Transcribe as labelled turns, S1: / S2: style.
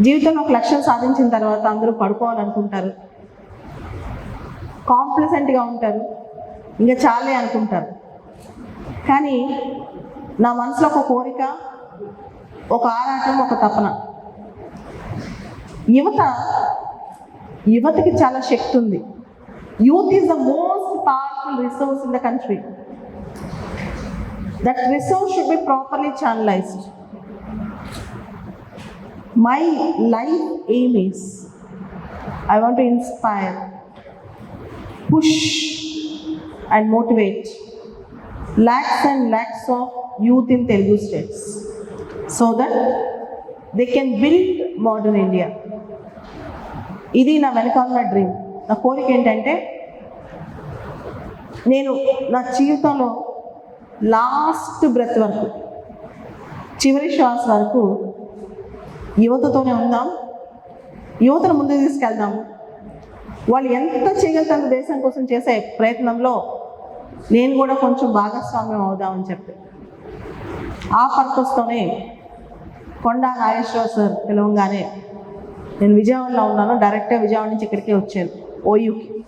S1: జీవితంలో ఒక లక్ష్యం సాధించిన తర్వాత అందరూ పడుకోవాలనుకుంటారు, కాంప్లసెంట్గా ఉంటారు, ఇంకా చాలే అనుకుంటారు. కానీ నా మనసులో ఒక కోరిక, ఒక ఆరాటం, ఒక తపన. యువతకి చాలా శక్తి ఉంది. Youth is the most powerful resource in the country. That resource should be properly channelised. My life aim is, I want to inspire, push and motivate lakhs and lakhs of youth in Telugu states so that they can build modern India. ఇది నా వెనకాల dream. నా కోరిక ఏంటంటే, నేను నా జీవితంలో last breath వరకు, చివరి శ్వాస వరకు యువతతోనే ఉందాం, యువతను ముందుకు తీసుకెళ్దాము. వాళ్ళు ఎంత చేయగలుగుతారో దేశం కోసం చేసే ప్రయత్నంలో నేను కూడా కొంచెం భాగస్వామ్యం అవుదామని చెప్పి ఆ పర్పస్తోనే కొండా నాగేశ్వరరావు సార్ పిలవంగానే నేను విజయవాడలో ఉన్నాను. డైరెక్ట్గా విజయవాడ నుంచి ఇక్కడికే వచ్చాను, ఓయూకి.